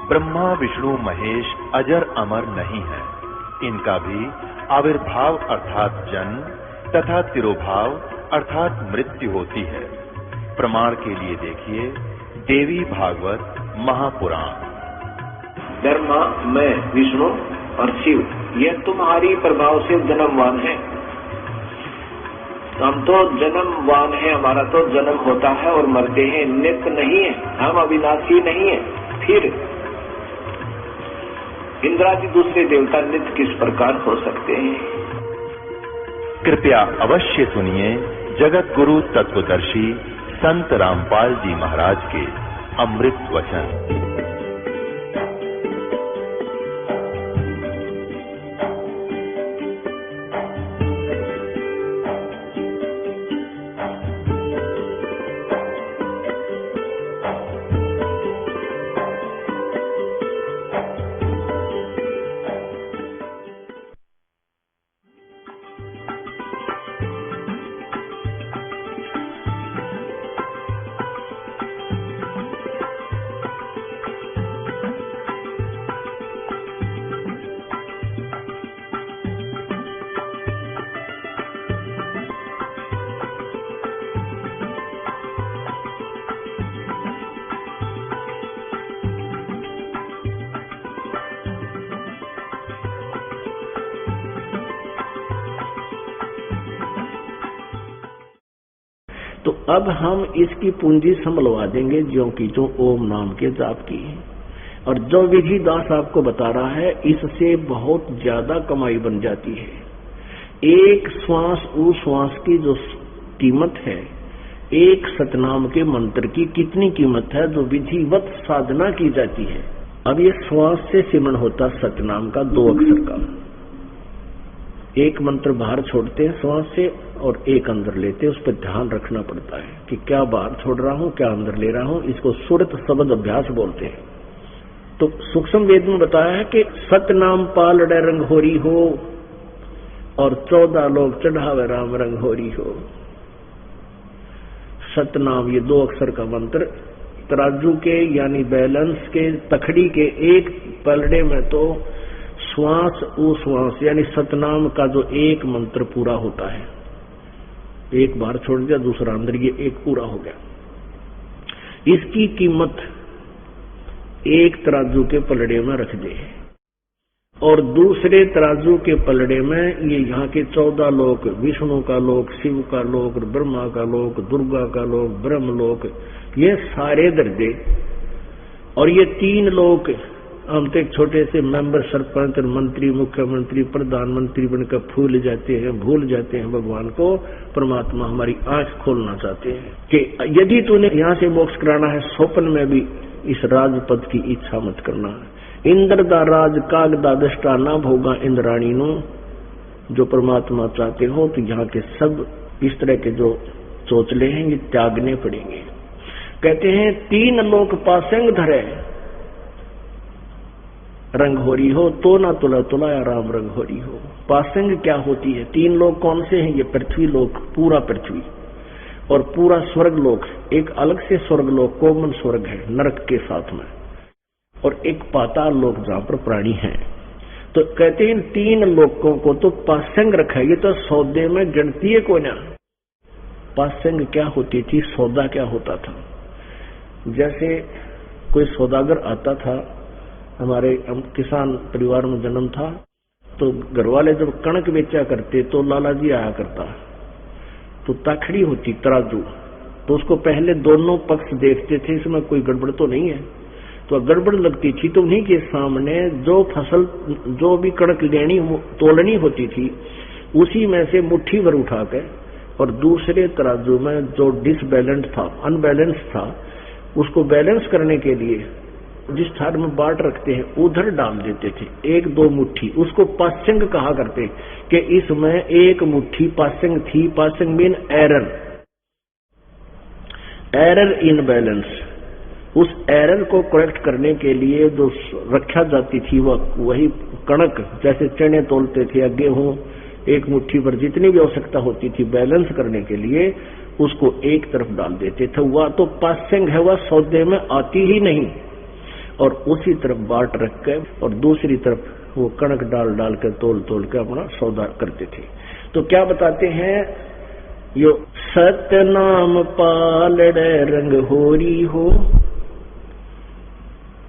ब्रह्मा विष्णु महेश अजर अमर नहीं है, इनका भी आविर्भाव अर्थात जन्म तथा तिरोभाव अर्थात मृत्यु होती है। प्रमाण के लिए देखिए देवी भागवत महापुराण। ब्रह्मा, मैं, विष्णु और शिव ये तुम्हारी प्रभाव से जन्मवान है। हम तो जन्मवान है, हमारा तो जन्म होता है और मरते हैं, नित्य नहीं है, हम अविनाशी नहीं है। फिर इंद्रादि दूसरे देवता नित्य किस प्रकार हो सकते हैं? कृपया अवश्य सुनिए जगत गुरु तत्वदर्शी संत रामपाल जी महाराज के अमृत वचन। तो अब हम इसकी पूंजी संभलवा देंगे ज्यों की जो ओम नाम के जाप की है। और जो विधि दास आपको बता रहा है, इससे बहुत ज्यादा कमाई बन जाती है। एक श्वास उस श्वास की जो कीमत है, एक सतनाम के मंत्र की कितनी कीमत है जो विधिवत साधना की जाती है। अब ये श्वास से सिमरण होता सतनाम का 2 अक्षर का। एक मंत्र बाहर छोड़ते हैं श्वास से और एक अंदर लेते हैं, उस पर ध्यान रखना पड़ता है कि क्या बाहर छोड़ रहा हूं, क्या अंदर ले रहा हूं। इसको सुरत शब्द अभ्यास बोलते हैं। तो सूक्ष्म वेद में बताया है कि सतनाम पाल रंग होरी हो और 14 लोग चढ़ावे राम रंग होरी हो। सतनाम ये 2 अक्षर का मंत्र तराजू के यानी बैलेंस के तखड़ी के एक पलड़े में तो श्वास उश्वास यानी सतनाम का जो एक मंत्र पूरा होता है। एक बार छोड़ दिया, दूसरा अंदर, ये एक पूरा हो गया। इसकी कीमत एक तराजू के पलड़े में रख दे और दूसरे तराजू के पलड़े में ये यहाँ के 14 लोक, विष्णु का लोक, शिव का लोक, ब्रह्मा का लोक, दुर्गा का लोक, ब्रह्म लोक, ये सारे दर्जे और ये 3 लोक हम तो एक छोटे से मेंबर, सरपंच, मंत्री, मुख्यमंत्री, प्रधानमंत्री बनकर भूल जाते हैं भगवान को। परमात्मा हमारी आंख खोलना चाहते हैं कि यदि तूने यहाँ से मोक्ष कराना है, स्वप्न में भी इस राजपद की इच्छा मत करना। इंद्र दा राज कागदा दृष्टा ना भोगा इंद्राणी नो। जो परमात्मा चाहते हो तो यहाँ के सब इस तरह के जो चोचले हैं ये त्यागने पड़ेंगे। कहते हैं 3 लोक पासेंग धरे रंग होरी हो तो ना तुला तुलाया राम रंग होरी हो। पासेंग क्या होती है? 3 लोक कौन से हैं? ये पृथ्वी लोक, पूरा पृथ्वी और पूरा स्वर्ग लोक। एक अलग से स्वर्ग लोक कोमल स्वर्ग है नरक के साथ में, और एक पाताल लोक जहां पर प्राणी हैं। तो कहते हैं 3 लोकों को तो पासेंग रखा है। ये तो सौदे में गिनती है कोई ना। पासेंग क्या होती थी? सौदा क्या होता था? जैसे कोई सौदागर आता था, हमारे किसान परिवार में जन्म था, तो घर वाले जब कणक बेचा करते तो लाला जी आया करता, तो ताखड़ी होती तराजू, तो उसको पहले दोनों पक्ष देखते थे, इसमें कोई गड़बड़ तो नहीं है। तो गड़बड़ लगती थी तो उन्हीं के सामने जो फसल, जो भी कणक लेनी तोलनी होती थी, उसी में से मुट्ठी भर उठा के और दूसरे तराजू में जो डिसबैलेंस था, अनबैलेंस था, उसको बैलेंस करने के लिए जिस थार में बाट रखते हैं उधर डाल देते थे 1-2 मुट्ठी। उसको पासेंग कहा करते कि इसमें 1 मुट्ठी पासेंग थी। पासेंग मीन एरर इन बैलेंस। उस एरर को करेक्ट करने के लिए जो रखा जाती थी वही कणक, जैसे चने तोलते थे या गेहूं, 1 मुट्ठी पर जितनी भी आवश्यकता होती थी बैलेंस करने के लिए, उसको एक तरफ डाल देते थे। वह तो पासेंग है, वह सौदे में आती ही नहीं। और उसी तरफ बाट रख के और दूसरी तरफ वो कणक डाल डाल के तोल तोल के अपना सौदा करते थे। तो क्या बताते हैं, यो सतनाम पालड़े रंग होरी हो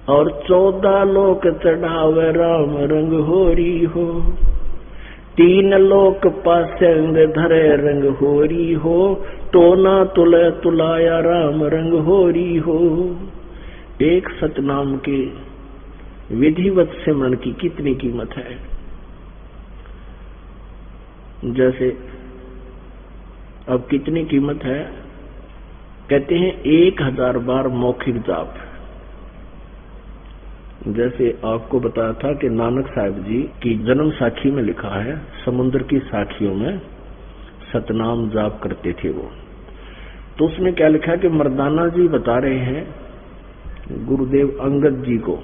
और 14 लोक चढ़ावे राम रंग होरी हो, 3 लोक पासंग धरे रंग होरी हो, तो ना तुले तुलाया राम रंग होरी हो। एक सतनाम के विधिवत सिमरन की कितनी कीमत है। जैसे अब कितनी कीमत है, कहते हैं 1000 बार मौखिक जाप। जैसे आपको बताया था कि नानक साहिब जी की जन्म साखी में लिखा है, समुद्र की साखियों में सतनाम जाप करते थे वो। तो उसमें क्या लिखा कि मर्दाना जी बता रहे हैं गुरुदेव अंगद जी को,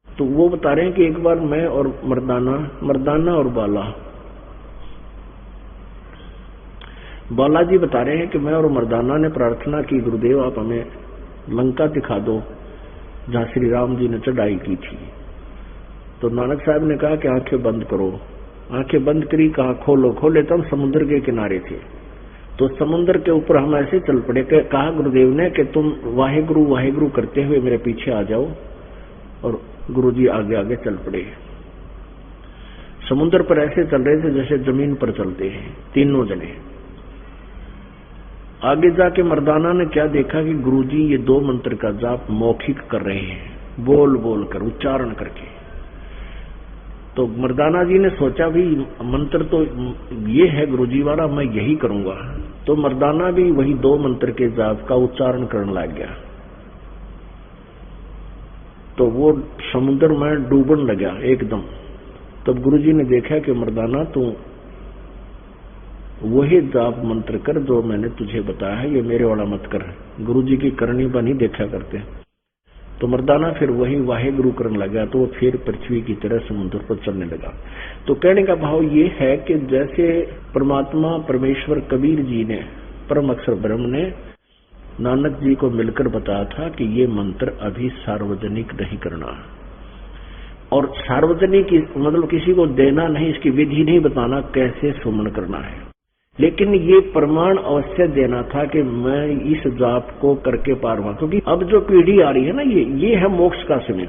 तो वो बता रहे हैं कि एक बार मैं और मर्दाना और बालाजी बता रहे हैं कि मैं और मर्दाना ने प्रार्थना की, गुरुदेव आप हमें लंका दिखा दो जहां श्री राम जी ने चढ़ाई की थी। तो नानक साहब ने कहा कि आंखें बंद करो। आंखें बंद करी, कहा खोलो। खोले तो हम समुद्र के किनारे थे। तो समुद्र के ऊपर हम ऐसे चल पड़े। कहा गुरुदेव ने कि तुम वाहेगुरु वाहेगुरु करते हुए मेरे पीछे आ जाओ, और गुरुजी आगे आगे चल पड़े। समुद्र पर ऐसे चल रहे थे जैसे जमीन पर चलते हैं, तीनों जने। आगे जाके मर्दाना ने क्या देखा कि गुरुजी ये 2 मंत्र का जाप मौखिक कर रहे हैं, बोल बोल कर, उच्चारण करके। तो मर्दाना जी ने सोचा भी मंत्र तो ये है गुरुजी वाला, मैं यही करूंगा। तो मर्दाना भी वही 2 मंत्र के जाप का उच्चारण करने लग गया। तो वो समुद्र में डूबने लगा एकदम। तब गुरुजी ने देखा कि मर्दाना तू वही जाप मंत्र कर जो मैंने तुझे बताया है, ये मेरे वाला मत कर। गुरुजी की करनी बनी देखा करते। तो मर्दाना फिर वही वाहेगुरु करने लगा। तो वो फिर पृथ्वी की तरह समुद्र पर चलने लगा। तो कहने का भाव ये है कि जैसे परमात्मा परमेश्वर कबीर जी ने, परम अक्षर ब्रह्म ने नानक जी को मिलकर बताया था कि ये मंत्र अभी सार्वजनिक नहीं करना, और सार्वजनिक मतलब किसी को देना नहीं, इसकी विधि नहीं बताना कैसे सुमन करना है। लेकिन ये प्रमाण अवश्य देना था कि मैं इस जाप को करके पार हुआ। क्योंकि अब जो पीढ़ी आ रही है ना, ये है मोक्ष का समय।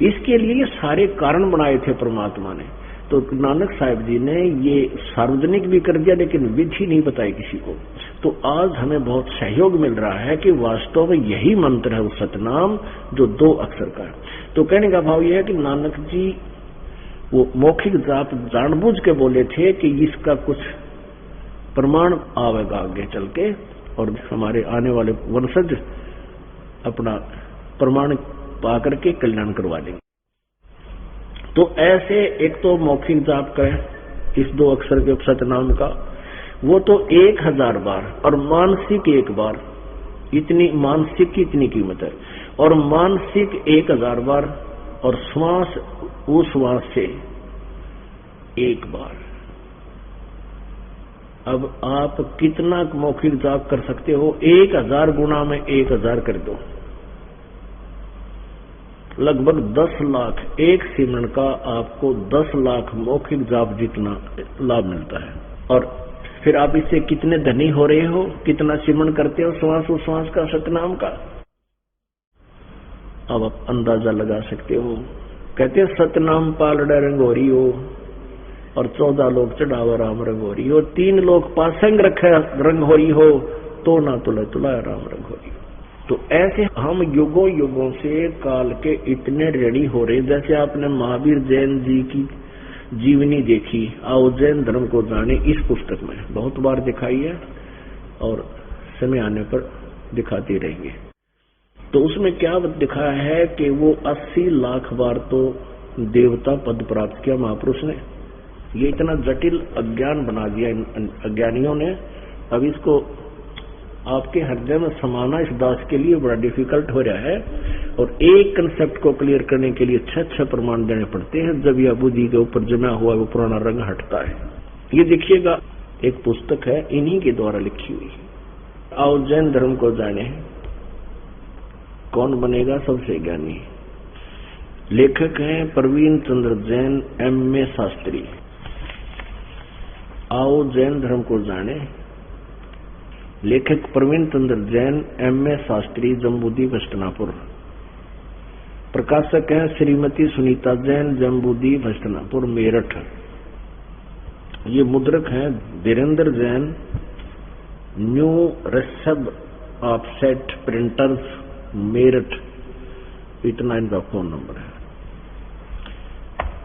इसके लिए सारे कारण बनाए थे परमात्मा ने। तो नानक साहिब जी ने ये सार्वजनिक भी कर दिया, लेकिन विधि नहीं बताई किसी को। तो आज हमें बहुत सहयोग मिल रहा है कि वास्तव में यही मंत्र है वो सतनाम, जो 2 अक्षर का है। तो कहने का भाव यह है कि नानक जी वो मौखिक जाप जानबूझ के बोले थे कि इसका कुछ प्रमाण आवेगा आगे चल के, और हमारे आने वाले वंशज अपना प्रमाण पा करके कल्याण करवा देंगे। तो ऐसे एक तो मौखिक जाप का है इस 2 अक्षर के सतनाम का, वो तो 1000 बार, और मानसिक 1 बार। इतनी मानसिक की इतनी कीमत है। और मानसिक 1000 बार, और श्वास उस श्वास से 1 बार। अब आप कितना मौखिक जाप कर सकते हो? 1000 गुणा में 1000 कर दो, लगभग 10 लाख। एक सिमरन का आपको 10 लाख मौखिक जाप जितना लाभ मिलता है। और फिर आप इससे कितने धनी हो रहे हो, कितना सिमरन करते हो श्वास उश्वास का, सतनाम का, अब आप अंदाजा लगा सकते हो। कहते हैं सतनाम पालड़ा रंगोरी हो, और 14 लोग चढ़ावा राम रंग हो रही हो, 3 लोग पासंग रखे रंग हो रही हो, तो ना तुला तुला राम रंग हो रही हो। तो ऐसे हम युगों युगों से काल के इतने ऋणी हो रहे। जैसे आपने महावीर जैन जी की जीवनी देखी, आओ जैन धर्म को जाने, इस पुस्तक में बहुत बार दिखाई है, और समय आने पर दिखाते रहेंगे। तो उसमें क्या दिखाया है कि वो 80 लाख बार तो देवता पद प्राप्त किया महापुरुष ने। ये इतना जटिल अज्ञान बना दिया इन अज्ञानियों ने। अब इसको आपके हृदय में समाना इस दास के लिए बड़ा डिफिकल्ट हो रहा है। और एक कंसेप्ट को क्लियर करने के लिए 6 प्रमाण देने पड़ते हैं, जब यह बुद्धि के ऊपर जमा हुआ वो पुराना रंग हटता है। ये देखिएगा, एक पुस्तक है इन्हीं के द्वारा लिखी हुई। आओ जैन धर्म को जाने, कौन बनेगा सबसे ज्ञानी। लेखक हैं प्रवीण चंद्र जैन, M.A. शास्त्री। आओ जैन धर्म को जाने। लेखक प्रवीण चंद्र जैन, M.A. शास्त्री, जम्बूद्वीप हस्तिनापुर। प्रकाशक हैं श्रीमती सुनीता जैन, जम्बूद्वीप हस्तिनापुर, मेरठ। ये मुद्रक हैं Dhirendra Jain, new Rishabh offset printers, Meerut. इतना इनका फोन नंबर है।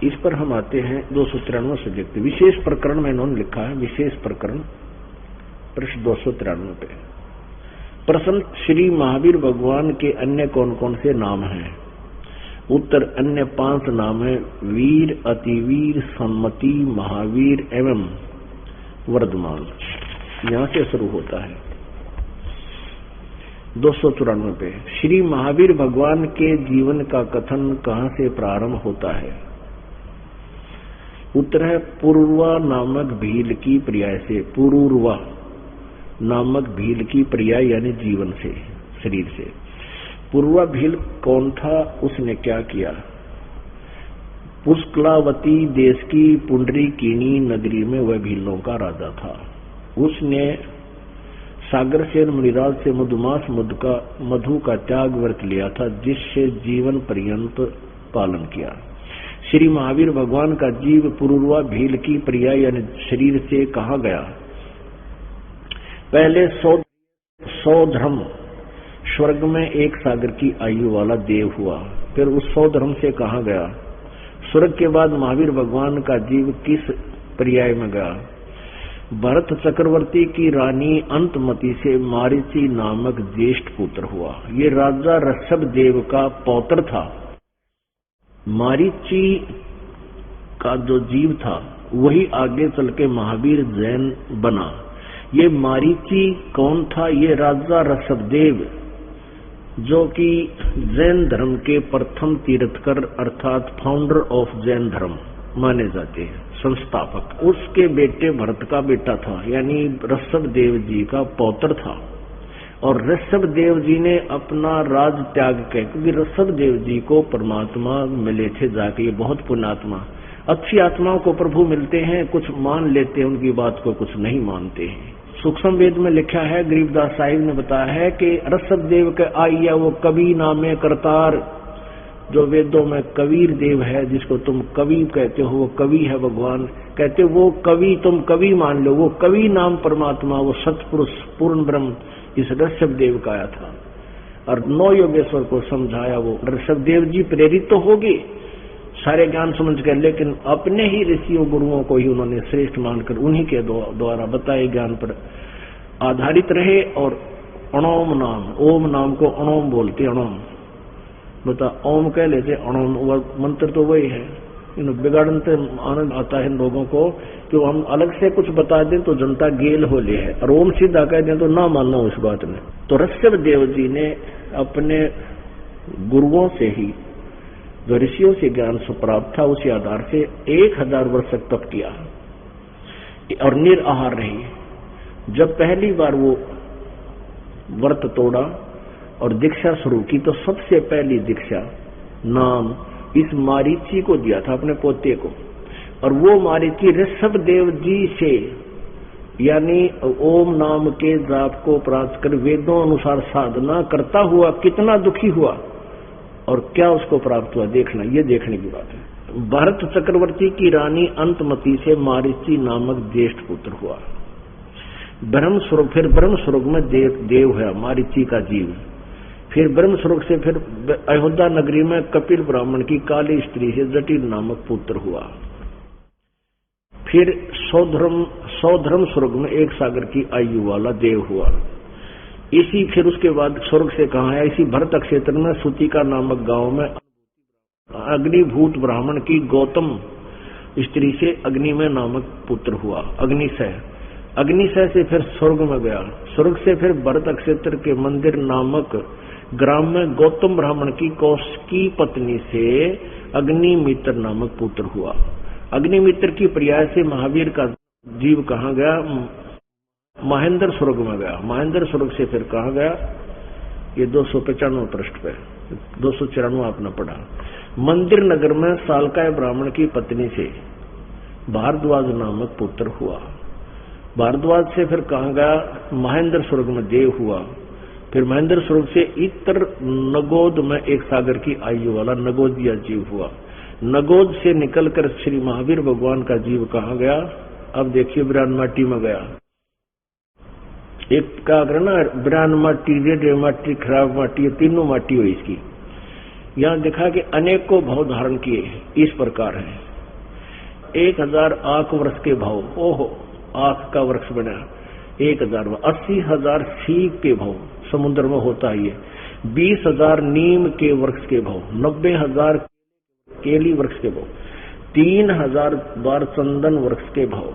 इस पर हम आते हैं 293 सब्जेक्ट। विशेष प्रकरण में इन्होंने लिखा है, विशेष प्रकरण पृष्ठ 293 पे। प्रश्न, श्री महावीर भगवान के अन्य कौन कौन से नाम हैं? उत्तर, अन्य 5 नाम है: वीर, अतिवीर, सम्मति, महावीर एवं वर्धमान। यहां से शुरू होता है। 294 पे, श्री महावीर भगवान के जीवन का कथन कहां से प्रारंभ होता है? उत्तर है पूर्वा नामक भील की पर्याय से। पूर्वा नामक भील की पर्याय यानी जीवन से, शरीर से। पूर्वा भील कौन था? उसने क्या किया? पुष्कलावती देश की पुंडरीकिनी नगरी में वह भीलों का राजा था। उसने सागरसेन मुनिराज से मधुमास मधु का त्याग व्रत लिया था, जिससे जीवन पर्यंत पालन किया। श्री महावीर भगवान का जीव पूर्वा भील की पर्याय यानी शरीर से कहा गया? पहले 100 धर्म स्वर्ग में 1 सागर की आयु वाला देव हुआ। फिर उस 100 धर्म से कहा गया? स्वर्ग के बाद महावीर भगवान का जीव किस पर्याय में गया? भरत चक्रवर्ती की रानी अंतमती से मारीची नामक ज्येष्ठ पुत्र हुआ। ये राजा ऋषभ देव का पौत्र था। मारीची का जो जीव था वही आगे चल के महावीर जैन बना। ये मारीची कौन था? ये राजा ऋषभ देव, जो कि जैन धर्म के प्रथम तीर्थकर अर्थात फाउंडर ऑफ जैन धर्म माने जाते हैं, संस्थापक। उसके बेटे भरत का बेटा था, यानी ऋषभ देव जी का पौत्र था। और ऋषभ देव जी ने अपना राज त्याग किया, क्योंकि ऋषभ देव जी को परमात्मा मिले थे जाके। ये बहुत पुण्यात्मा, अच्छी आत्माओं को प्रभु मिलते हैं, कुछ मान लेते हैं उनकी बात को, कुछ नहीं मानते हैं। सूक्ष्म वेद में लिखा है, गरीबदास साहिब ने बताया है कि ऋषभ देव के आइया वो कवि नामे करतार, जो वेदों में कबीर देव है, जिसको तुम कवि कहते हो, वो कवि है भगवान। कहते वो कवि, तुम कवि मान लो, वो कवि नाम परमात्मा, वो सतपुरुष पूर्ण ब्रह्म इस ऋषभ देव का आया था और 9 योगेश्वर को समझाया। वो ऋषभ देव जी प्रेरित तो हो गए सारे ज्ञान समझ कर, लेकिन अपने ही ऋषियों गुरुओं को ही उन्होंने श्रेष्ठ मानकर उन्हीं के द्वारा बताए ज्ञान पर आधारित रहे। और अणोम नाम, ओम नाम को अणोम बोलते, अणोम बता ओम कह लेते, अणोम मंत्र तो वही है। बिगाड़न से आनंद आता है इन लोगों को कि हम अलग से कुछ बता दें तो जनता गेल हो ले है, और ओम सीधा कह दें तो ना मानना उस बात में। तो ऋषभ देव जी ने अपने गुरुओं से ही, जो ऋषियों से ज्ञान प्राप्त था, उसी आधार से 1000 वर्ष तक तप किया और निराहार रही। जब पहली बार वो व्रत तोड़ा और दीक्षा शुरू की, तो सबसे पहली दीक्षा नाम इस मारीची को दिया था, अपने पोते को। और वो मारीची ऋषभ देव जी से, यानी ओम नाम के जाप को प्राप्त कर वेदों अनुसार साधना करता हुआ कितना दुखी हुआ और क्या उसको प्राप्त हुआ, देखना, ये देखने की बात है। भरत चक्रवर्ती की रानी अंतमती से मारीची नामक ज्येष्ठ पुत्र हुआ। ब्रह्मस्वरूप, फिर ब्रह्मस्वरूप में देव है मारीची का जीव। फिर ब्रह्मस्वरूप से फिर अयोध्या नगरी में कपिल ब्राह्मण की काली स्त्री से जटिल नामक पुत्र हुआ। फिर 100 धर्म स्वर्ग में 1 सागर की आयु वाला देव हुआ। इसी फिर उसके बाद स्वर्ग से कहा है, इसी भरत क्षेत्र में सुतिका नामक गांव में अग्निभूत ब्राह्मण की गौतम स्त्री से अग्नि में नामक पुत्र हुआ, अग्निशय से फिर स्वर्ग में गया। स्वर्ग से फिर भरत क्षेत्र के मंदिर नामक ग्राम में गौतम ब्राह्मण की कौशिकी पत्नी से अग्निमित्र नामक पुत्र हुआ। अग्निमित्र की पर्याय से महावीर का जीव कहाँ गया? महेंद्र स्वर्ग में गया। महेंद्र स्वर्ग से फिर कहाँ गया? ये 295 पृष्ठ पे, 294 आपने पढ़ा। मंदिर नगर में सालकाय ब्राह्मण की पत्नी से भारद्वाज नामक पुत्र हुआ। भारद्वाज से फिर कहा गया महेंद्र स्वर्ग में देव हुआ। फिर महेंद्र स्वर्ग से इतर नगोद में एक सागर की आयु वाला नगोदिया जीव हुआ। नगोद से निकलकर श्री महावीर भगवान का जीव कहा गया। अब देखिए बिरान माटी में गया। एक का करना बिरान माटी, रेड माटी, खराब माटी, ये तीनों माटी हुई इसकी। यहाँ देखा कि अनेकों भाव धारण किए इस प्रकार है। 1000 आंख वृक्ष के भाव, ओहो आंख का वृक्ष बना 1000, 80,000 सीख के भाव समुद्र में होता ही है, 20,000 नीम के वृक्ष के भाव, 90,000 केली वृक्ष के भाव, 3,000 बार चंदन वृक्ष के भाव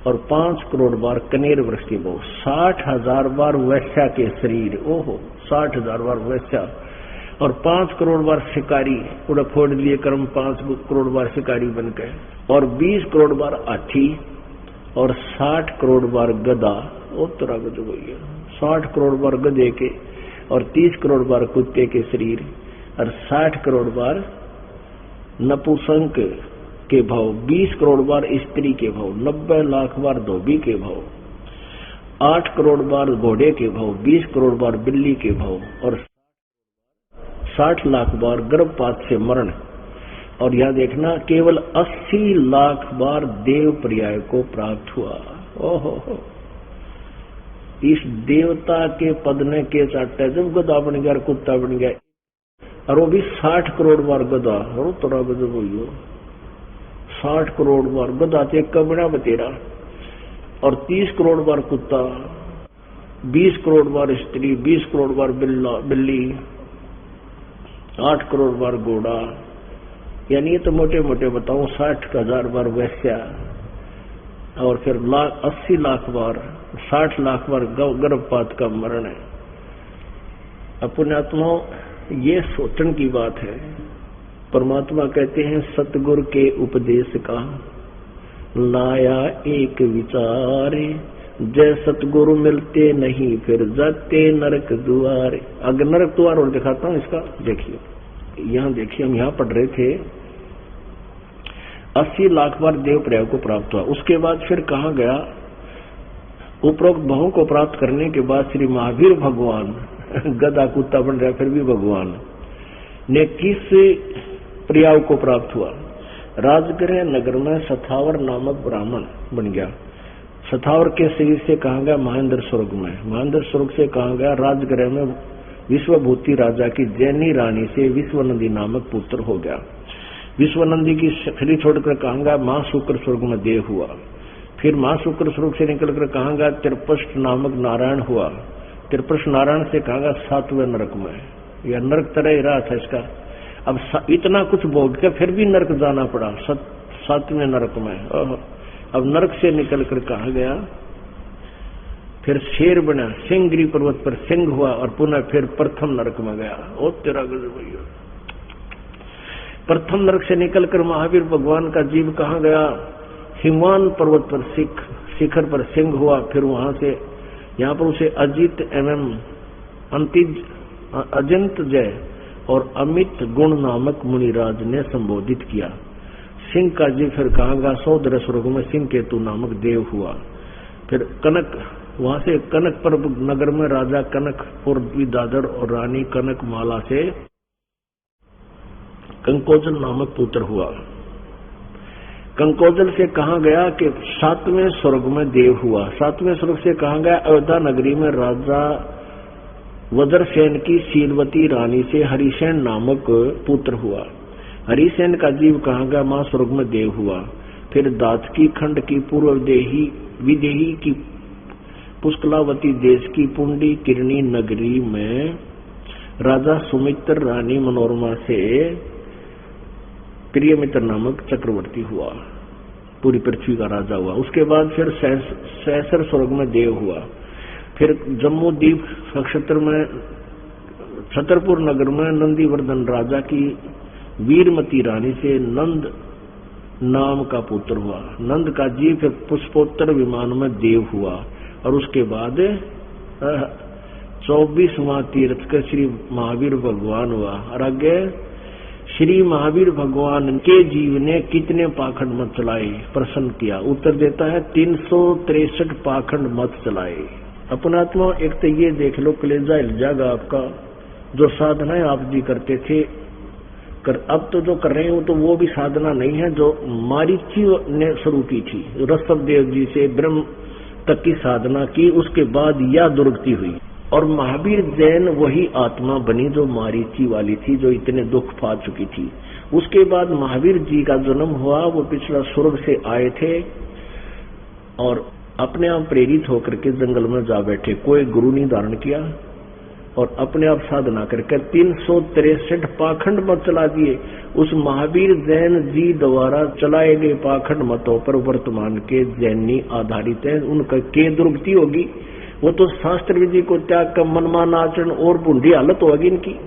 और 5 करोड़ बार कनेर वृक्ष के भाव, 60,000 बार वैश्या के शरीर, ओहो 60,000 बार वैश्या और 5 करोड़ बार शिकारी उड़ा फोड़ लिए कर्म, 5 करोड़ बार शिकारी बन गए और 20 करोड़ बार हाथी और 60 करोड़ बार गधा। उत्तरा गज हो गया 60 करोड़ बार गधे के और 30 करोड़ बार कुत्ते के शरीर और 60 करोड़ बार नपुंसक के भाव, 20 करोड़ बार स्त्री के भाव, 90 लाख बार धोबी के भाव, 8 करोड़ बार घोड़े के भाव, 20 करोड़ बार बिल्ली के भाव और 60 लाख बार गर्भपात से मरण। और यह देखना केवल 80 लाख बार देव पर्याय को प्राप्त हुआ। ओहो इस देवता के पद ने के चाटे जब गधा बन गया, कुत्ता बन गया और वो भी 60 करोड़ बार गधा। और तोरा गजब हो 60 करोड़ बार गधा थे कबड़ा बतेरा और 30 करोड़ बार कुत्ता, 20 करोड़ बार स्त्री, 20 करोड़ बार बिल्ली, 8 करोड़ बार घोड़ा, यानी ये तो मोटे मोटे बताऊं 60,000 बार वैश्या और फिर 80 लाख बार, 60 लाख बार गर्भपात का मरण है। पुण्यात्मा ये सोचने की बात है। परमात्मा कहते हैं सतगुरु के उपदेश का लाया एक विचार, जय सतगुरु मिलते नहीं फिर जाते नरक द्वार। अगर नरक द्वार और दिखाता हूं इसका, देखिए यहाँ देखिए हम यहाँ पढ़ रहे थे 80 लाख बार देव पर्याय को प्राप्त हुआ। उसके बाद फिर कहा गया उपरोक्त भावों को प्राप्त करने के बाद श्री महावीर भगवान गधा कुत्ता बन रहा फिर भी भगवान ने किस पर्याय को प्राप्त हुआ। राजगृह नगर में सथावर नामक ब्राह्मण बन गया। सथावर के शरीर से कहा गया महेंद्र स्वर्ग में, महेंद्र स्वर्ग से कहा गया राजगृह में विश्वभूति राजा की जैनी रानी से विश्वनंदी नामक पुत्र हो गया। विश्वनंदी की शरीर छोड़कर कहा गया मां शुक्र स्वर्ग में देव हुआ। फिर मां शुक्र स्वर्ग से निकलकर कहा गया त्रिपष्ट नामक नारायण हुआ। त्रिपष्ट नारायण से कहा गया 7वें नरक में, यह नरक तरह ही रहा था इसका। अब इतना कुछ भोग के फिर भी नरक जाना पड़ा 7वें नरक में। अब नरक से निकलकर कहा गया फिर शेर बना, सिंहगिरी पर्वत पर सिंह हुआ और पुनः फिर प्रथम नरक में गया। ओ तेरा गजब भैया। प्रथम नरक से निकलकर महावीर भगवान का जीव कहाँ गया, हिमवान पर्वत पर शिखर पर सिंह हुआ। फिर वहां से यहाँ पर उसे अजित एवं अजंत जय और अमित गुण नामक मुनिराज ने संबोधित किया। सिंह का जीव फिर कहा गया 100 स्वर्ग में सिंह केतु नामक देव हुआ। फिर कनक, वहां से कनक पर्व नगर में राजा कनक पूर्वी दादर और रानी कनक माला से कंकोजल नामक पुत्र हुआ। कंकोजल से कहा गया कि 7वें स्वर्ग में देव हुआ। 7वें स्वर्ग से कहा गया अयोध्या नगरी में राजा वज्रसेन की शीलवती रानी से हरिसेन नामक पुत्र हुआ। हरिसेन का जीव कहा गया मां स्वर्ग में देव हुआ। फिर दातकी खंड की पूर्व विदेही की पुष्कलावती देश की पुंडी किरणी नगरी में राजा सुमित्र रानी मनोरमा से प्रियमित्र नामक चक्रवर्ती हुआ, पूरी पृथ्वी का राजा हुआ। उसके बाद फिर सहसर स्वर्ग में देव हुआ। फिर जम्मू द्वीप नक्षत्र में छतरपुर नगर में नंदीवर्धन राजा की वीरमती रानी से नंद नाम का पुत्र हुआ। नंद का जीव फिर पुष्पोत्तर विमान में देव हुआ और उसके बाद 24वां तीर्थ का श्री महावीर भगवान हुआ और आगे श्री महावीर भगवान के जीव ने कितने पाखंड मत चलाए? प्रश्न किया। उत्तर देता है 363 पाखंड मत चलाए। अपनात्मा एक तो ये देख लो, कलेजा हिल जाएगा आपका। जो साधनाएं आप जी करते थे अब तो जो कर रहे हो तो वो भी साधना नहीं है जो मारीची ने शुरू की थी। ऋषभ देव जी से ब्रह्म तक की साधना की, उसके बाद यह दुर्गति हुई और महावीर जैन वही आत्मा बनी जो मारीची वाली थी, जो इतने दुख पा चुकी थी। उसके बाद महावीर जी का जन्म हुआ। वो पिछला स्वर्ग से आए थे और अपने आप प्रेरित होकर के जंगल में जा बैठे, कोई गुरु नहीं धारण किया और अपने आप साधना करके 363 पाखंड मत चला दिए। उस महावीर जैन जी द्वारा चलाए गए पाखंड मतों पर वर्तमान के जैनी आधारित है। उनका के दुर्गति होगी, वो तो शास्त्र विधि को त्याग कर मनमान आचरण और बूढ़ी हालत होगी इनकी।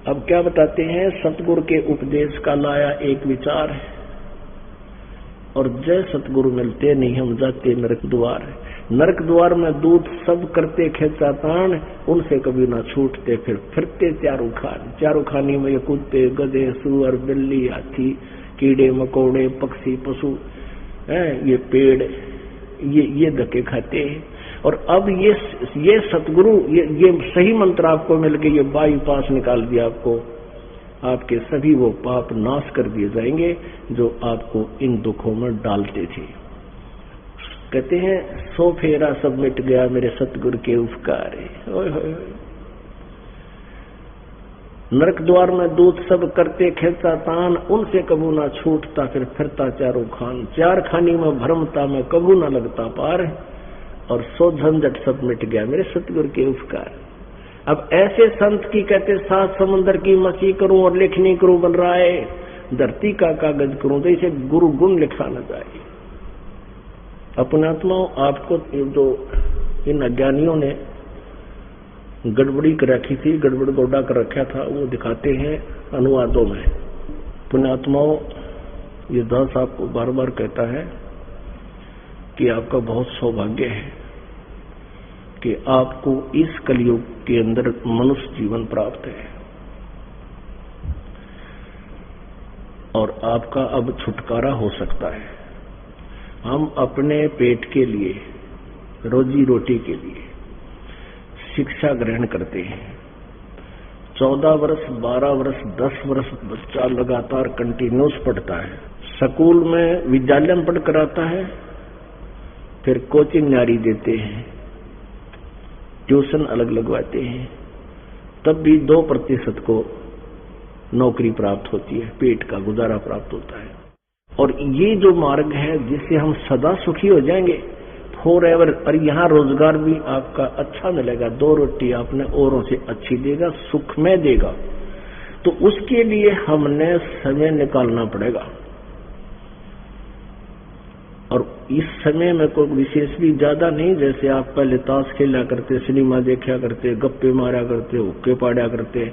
अब क्या बताते हैं? सतगुरु के उपदेश का लाया एक विचार है और जय सतगुरु मिलते नहीं हम जाते नरक द्वार। नरक द्वार में दूत सब करते खेचा तान, उनसे कभी ना छूटते फिर फिरते चारों खानी में ये कुत्ते गधे सुअर बिल्ली हाथी कीड़े मकोड़े पक्षी पशु ये पेड़ ये धक्के खाते हैं। और अब ये सतगुरु ये सही मंत्र आपको मिल गए, ये बाईपास निकाल दिया आपको। आपके सभी वो पाप नाश कर दिए जाएंगे जो आपको इन दुखों में डालते थे। कहते हैं 100 फेरा सब मिट गया मेरे सतगुरु के उपकार। नरक द्वार में दूत सब करते खेचा तान, उनसे कबू ना छूटता फिर फिरता चारों खान। चार खानी में भरमता में कबू ना लगता पार, और 100 झंझट सब मिट गया मेरे सतगुरु के उपकार। अब ऐसे संत की कहते 7 समंदर की मछली करूं और लेखनी करूं बन रहा है, धरती का कागज करूं तो इसे गुरु गुण लिखा न जाए। अपने आत्माओं आपको जो इन अज्ञानियों ने गड़बड़ी कर रखी थी, गड़बड़ गोडा कर रखा था, वो दिखाते हैं अनुवादों में। पुण्यात्माओं, ये दास आपको बार बार कहता है कि आपका बहुत सौभाग्य है कि आपको इस कलयुग के अंदर मनुष्य जीवन प्राप्त है और आपका अब छुटकारा हो सकता है। हम अपने पेट के लिए, रोजी रोटी के लिए शिक्षा ग्रहण करते हैं। 14 वर्ष 12 वर्ष 10 वर्ष बच्चा लगातार कंटिन्यूस पढ़ता है। स्कूल में विद्यालय में पढ़ कर आता है, फिर कोचिंग जारी देते हैं, ट्यूशन अलग लगवाते हैं, तब भी 2% को नौकरी प्राप्त होती है, पेट का गुजारा प्राप्त होता है। और ये जो मार्ग है जिससे हम सदा सुखी हो जाएंगे फॉर एवर, और यहाँ रोजगार भी आपका अच्छा मिलेगा, 2 रोटी आपने औरों से अच्छी देगा, सुख में देगा, तो उसके लिए हमने समय निकालना पड़ेगा। और इस समय में कोई विशेष भी ज्यादा नहीं, जैसे आप पहले ताश खेला करते, सिनेमा देखा करते, गप्पे मारा करते, हुक्के पाड़ा करते,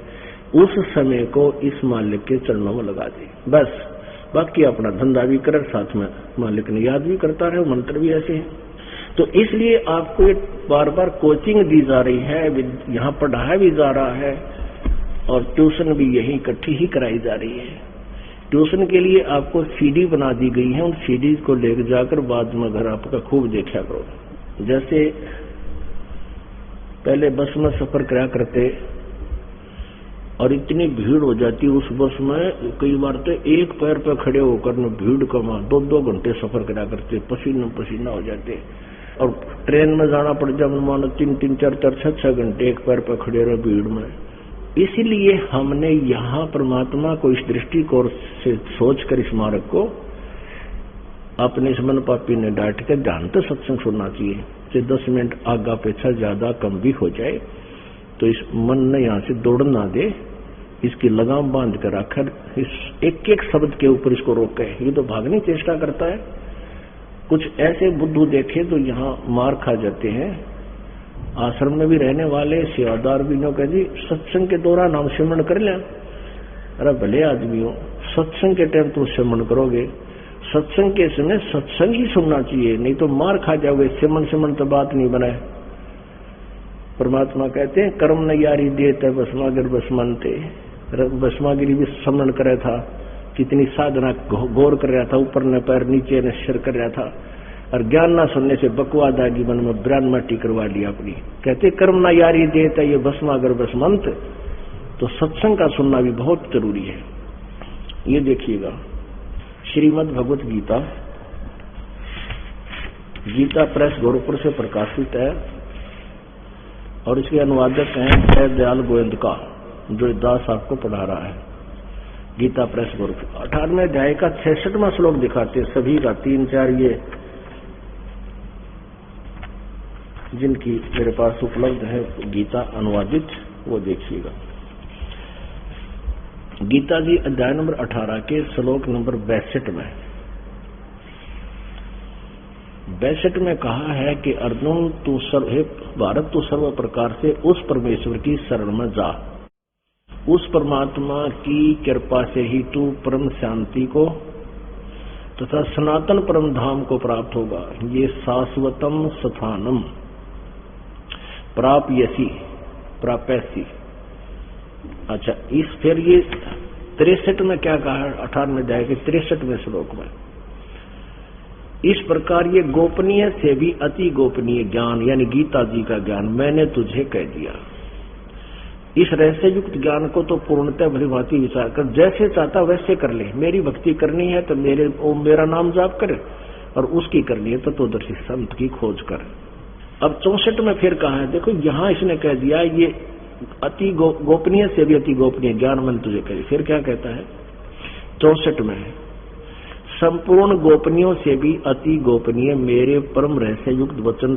उस समय को इस मालिक के चरणों में लगा दे बस। बाकी अपना धंधा भी कर, साथ में मालिक ने याद भी करता रहे, मंत्र भी ऐसे हैं। तो इसलिए आपको बार बार कोचिंग दी जा रही है, यहाँ पढ़ाया भी जा रहा है और ट्यूशन भी यही इकट्ठी ही कराई जा रही है। ट्यूशन के लिए आपको सीडी बना दी गई है, उन सीडी को लेकर जाकर बाद में घर आपका खूब देखा करो। जैसे पहले बस में सफर करा करते और इतनी भीड़ हो जाती उस बस में, कई बार तो एक पैर पर खड़े होकर न भीड़ कमा 2-2 घंटे सफर करा करते, पसीना पसीना हो जाते। और ट्रेन में जाना पड़ जाए मानो 3-3, 4-4, 6-6 घंटे एक पैर पर खड़े रहे भीड़ में। इसीलिए हमने यहाँ परमात्मा को इस दृष्टिकोण से सोचकर इस मार्ग को अपने इस मन पापी ने डांट कर ध्यान तो सत्संग सुनना चाहिए, चाहे 10 मिनट आगा पीछा ज्यादा कम भी हो जाए तो इस मन ने यहाँ से दौड़ ना दे, इसकी लगाम बांध कर आखिर इस एक एक शब्द के ऊपर इसको रोके। ये तो भागने की चेष्टा करता है। कुछ ऐसे बुद्धू देखे तो यहाँ मार खा जाते हैं। आश्रम में भी रहने वाले सेवादार भी नो कह जी सत्संग के दौरान हम सिमरण कर लें। अरे भले आदमी हो, सत्संग के टाइम तुम सिमरण करोगे, सत्संग के समय सत्संग ही सुनना चाहिए, नहीं तो मार खा जाओगे। सिमरण तो बात नहीं बनाए। परमात्मा कहते हैं कर्म न यारी देते बस मगर बस मनते, भस्मागिरी भी स्मरण कर रहा था, कितनी साधना गौर कर रहा था, ऊपर न पैर नीचे न सिर कर रहा था, और ज्ञान ना सुनने से बकवाद आगी मन में ब्रान माटी करवा लिया अपनी। कहते कर्म ना यारी देता ये भस्मागर भस्मंत। तो सत्संग का सुनना भी बहुत जरूरी है। ये देखिएगा श्रीमद् भगवत गीता, गीता प्रेस गोरखपुर से प्रकाशित है और इसके अनुवादक हैं जय दयाल गोविंद का, जो दास आपको पढ़ा रहा है। गीता प्रेस गोरखपुर 18वें अध्याय का 66वां श्लोक दिखाते हैं सभी का, 3-4 ये जिनकी मेरे पास उपलब्ध है गीता अनुवादित, वो देखिएगा। गीता जी अध्याय नंबर 18 के श्लोक नंबर 62 में 62 में कहा है कि अर्जुन तू भारत तू सर्व प्रकार से उस परमेश्वर की शरण में जा, उस परमात्मा की कृपा से ही तू परम शांति को तथा सनातन परम धाम को प्राप्त होगा। ये शाश्वतम स्थानम प्राप्यसी प्राप्यसी। अच्छा, इस फिर ये 63 में क्या कहा है, 18वें अध्याय के 63वें श्लोक में, इस प्रकार ये गोपनीय से भी अति गोपनीय ज्ञान यानी गीता जी का ज्ञान मैंने तुझे कह दिया। इस रहस्य युक्त ज्ञान को तो पूर्णतः भली भांति विचार कर जैसे चाहता वैसे कर ले। मेरी भक्ति करनी है तो मेरा नाम जाप कर, और उसकी करनी है तो तत्वदर्शी संत की खोज कर। अब 64 में फिर कहा है, देखो यहां इसने कह दिया ये अति गोपनीय से भी अति गोपनीय ज्ञान मैंने तुझे कह दिया। फिर क्या कहता है 64 में, संपूर्ण गोपनीयों से भी अति गोपनीय मेरे परम रहस्य युक्त वचन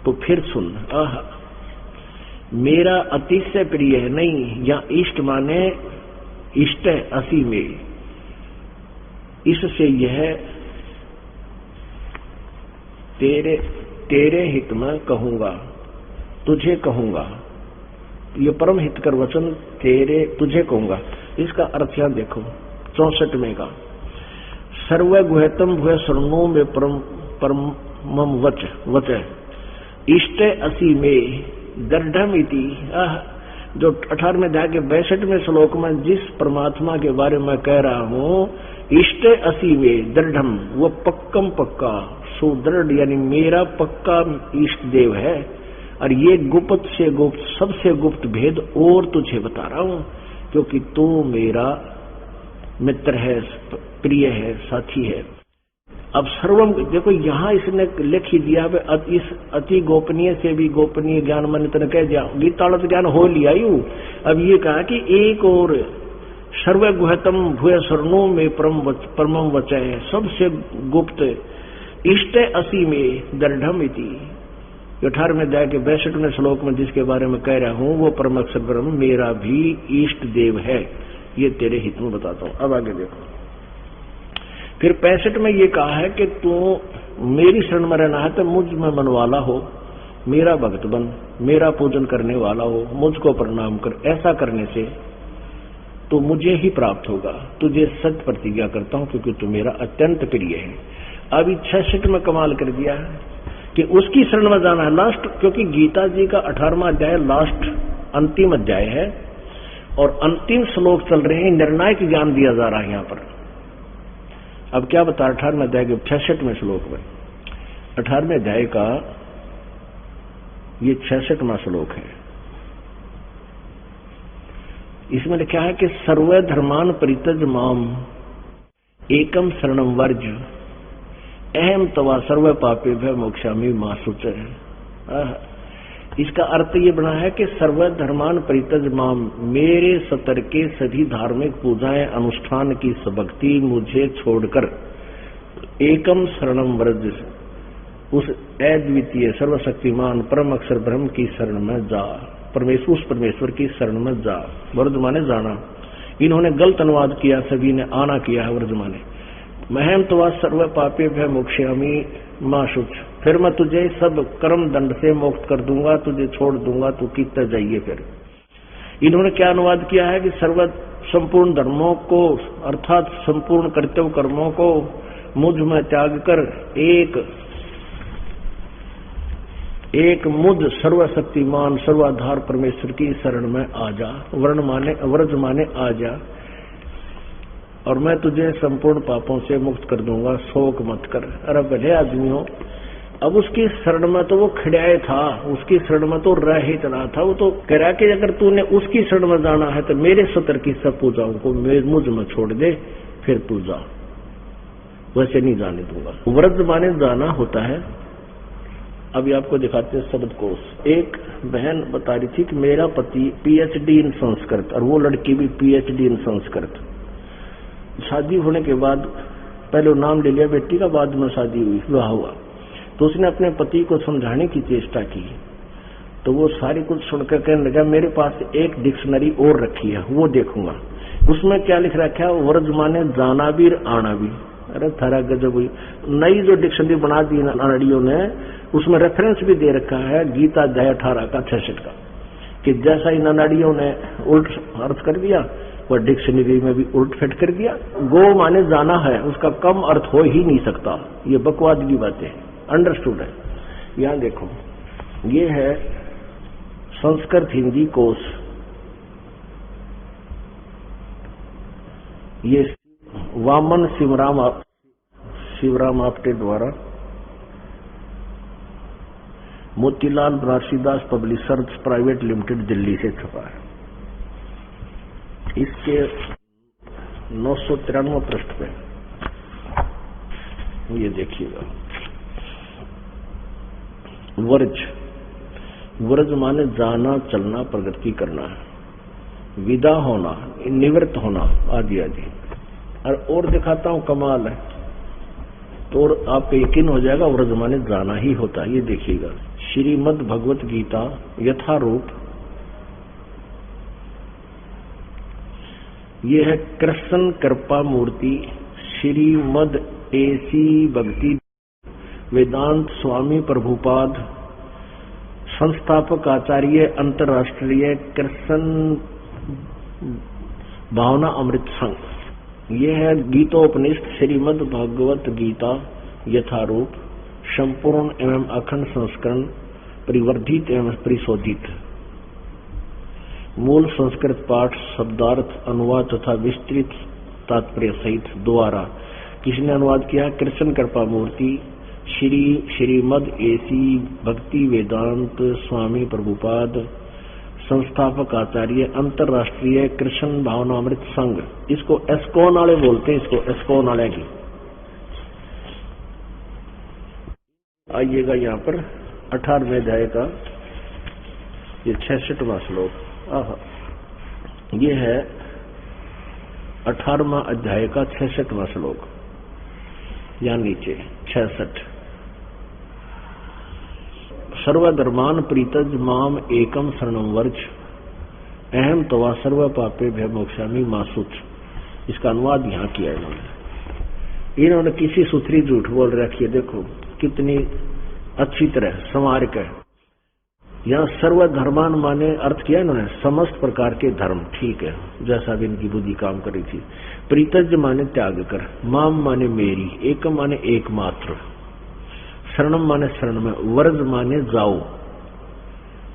तो फिर सुन। मेरा अतिशय प्रिय है, नहीं या इष्ट माने इष्ट असी में, इससे यह तेरे हित में कहूंगा, तुझे कहूंगा। ये परम हितकर वचन तुझे कहूंगा। इसका अर्थ यहां देखो 64 में का, सर्व गुहतम भूय शरणों में परम वच इष्ट असी में दृढ़म इति। जो 18वें अध्याय के 62वें श्लोक में जिस परमात्मा के बारे में कह रहा हूं, इष्ट असी में दृढ़म, वो पक्कम पक्का सुदृढ़ यानी मेरा पक्का इष्ट देव है। और ये गुप्त से गुप्त सबसे गुप्त भेद और तुझे बता रहा हूं, क्योंकि तू मेरा मित्र है, प्रिय है, साथी है। अब सर्वम देखो यहां इसने लिख ही दिया, इस अति गोपनीय से भी गोपनीय ज्ञान मैंने तेने कह दिया, गीताड़त ज्ञान हो लिया यू। अब ये कहा कि एक और सर्व गुहतम भूय शरणों में परमम वचय, सबसे गुप्त इष्ट असी में दृढ़म इति। 18वें अध्याय के 62वें श्लोक में जिसके बारे में कह रहा हूं वो परम अक्षर ब्रह्म मेरा भी इष्ट देव है। ये तेरे हित में बताता हूं। अब आगे देखो, फिर 65 में ये कहा है कि तू मेरी शरण में रहना है तो मुझ में मन वाला हो, मेरा भक्त बन, मेरा पूजन करने वाला हो, मुझको प्रणाम कर। ऐसा करने से तो मुझे ही प्राप्त होगा। तुझे सत्य प्रतिज्ञा करता हूं क्योंकि तू मेरा अत्यंत प्रिय है। अभी 66 में कमाल कर दिया है कि उसकी शरण में जाना है लास्ट, क्योंकि गीता जी का 18वां अध्याय लास्ट अंतिम अध्याय है और अंतिम श्लोक चल रहे हैं, निर्णायक ज्ञान दिया जा रहा है यहां पर। अब क्या बता 18वें अध्याय के 66वें श्लोक में, 18वें अध्याय का ये 66वां श्लोक है। इसमें लिखा है कि सर्व धर्मान परित्यज माम एकम शरणम वर्ज अहम तवा सर्व पापे भय मोक्षामि मां शुच। इसका अर्थ ये बना है कि सर्व धर्मान परित्यज माम, मेरे सतर के सभी धार्मिक पूजाएं अनुष्ठान की भक्ति मुझे छोड़कर एकम शरणम व्रज, उस अद्वितीय सर्वशक्तिमान परम अक्षर ब्रह्म की शरण में जा। उस परमेश्वर की शरण में जा। व्रज माने जाना। इन्होंने गलत अनुवाद किया, सभी ने आना किया है व्रज माने। महम तवा सर्व पापे भय मोक्षामि मां शुच, फिर मैं तुझे सब कर्म दंड से मुक्त कर दूंगा, तुझे छोड़ दूंगा, तू कितना जाइए। फिर इन्होंने क्या अनुवाद किया है कि सर्व संपूर्ण धर्मों को अर्थात संपूर्ण कर्तव्य कर्मों को मुझ में त्याग कर एक एक मुद सर्वशक्तिमान सर्वाधार परमेश्वर की शरण में आ जा, व्रज माने आ जा, और मैं तुझे संपूर्ण पापों से मुक्त कर दूंगा, शोक मत कर। अरे भले आदमी हो, अब उसकी शरण में तो वो खड़ाए था, उसकी शरण में तो रह ही चला था। वो तो कह रहा कि अगर तूने उसकी शरण में जाना है तो मेरे सतर की सब पूजाओं को मुझ में छोड़ दे, फिर पूजा, वैसे नहीं जाने दूंगा। व्रज माने जाना होता है। अभी आपको दिखाते हैं शब्दकोश। एक बहन बता रही थी कि मेरा पति पीएचडी इन संस्कृत, और वो लड़की भी पीएचडी इन संस्कृत। शादी होने के बाद पहले नाम ले लिया बेटी का, बाद में शादी हुई, विवाह हुआ, तो उसने अपने पति को समझाने की चेष्टा की, तो वो सारी कुछ सुनकर कहने लगा मेरे पास एक डिक्शनरी और रखी है, वो देखूंगा। उसमें क्या लिख रखा है? व्रज माने जाना भी आना भी। अरे थारा गजब हुई। नई जो डिक्शनरी बना दी नाड़ियों ने, उसमें रेफरेंस भी दे रखा है गीता अध्याय 18 का 66 का, कि जैसा इन नाड़ियों ने उल्ट अर्थ कर दिया, वह डिक्शनरी में भी उल्ट फिट कर दिया। गो माने जाना है, उसका कम अर्थ हो ही नहीं सकता। ये बकवाद की बातें अंडरस्टूड है। यहां देखो, ये है संस्कृत हिंदी कोश। ये वामन शिवराम आपटे द्वारा Motilal Banarsidas publishers private limited Delhi से छपा है। इसके 993 पृष्ठ पे ये देखिएगा, व्रज माने जाना, चलना, प्रगति करना, विदा होना, निवृत्त होना आदि आदि। और दिखाता हूं, कमाल है, तो आपको यकीन हो जाएगा व्रज माने जाना ही होता है। ये देखिएगा, श्रीमद् भगवत गीता यथारूप, ये है कृष्ण कृपा मूर्ति श्रीमद् एसी भक्ति वेदांत स्वामी प्रभुपाद संस्थापक आचार्य अंतर्राष्ट्रीय कृष्ण भावना अमृत संघ। ये है गीतोपनिषद श्रीमद् भगवत गीता यथारूप, संपूर्ण एवं अखंड संस्करण, परिवर्धित एवं परिशोधित, मूल संस्कृत पाठ, शब्दार्थ, अनुवाद तथा विस्तृत तात्पर्य सहित द्वारा किसने अनुवाद किया? कृष्ण कृपा मूर्ति श्रीमद् एसी भक्ति वेदांत स्वामी प्रभुपाद संस्थापक आचार्य अंतर्राष्ट्रीय कृष्ण भावनामृत संघ। इसको एस्कॉन वाले बोलते हैं, इसको एस्कॉन वाले की। आइएगा यहाँ पर 18वें अध्याय का ये 66वां श्लोक। ये है 18वां अध्याय का 66वां श्लोक, या नीचे 66। सर्वधर्मान प्रीतज माम एकम शरणम वर्ज अहम तवा सर्व पापे भय मोक्षामि मासुच। इसका अनुवाद यहाँ किया इन्होंने किसी सुथरी झूठ बोल रखी है। देखो कितनी अच्छी तरह संवार कर यहाँ सर्वधर्मान माने अर्थ किया इन्होंने समस्त प्रकार के धर्म, ठीक है, जैसा भी इनकी बुद्धि काम कर रही थी। प्रीतज माने त्याग कर, माम माने मेरी, एकम माने एकमात्र, शरणम माने शरण में, व्रज माने जाओ।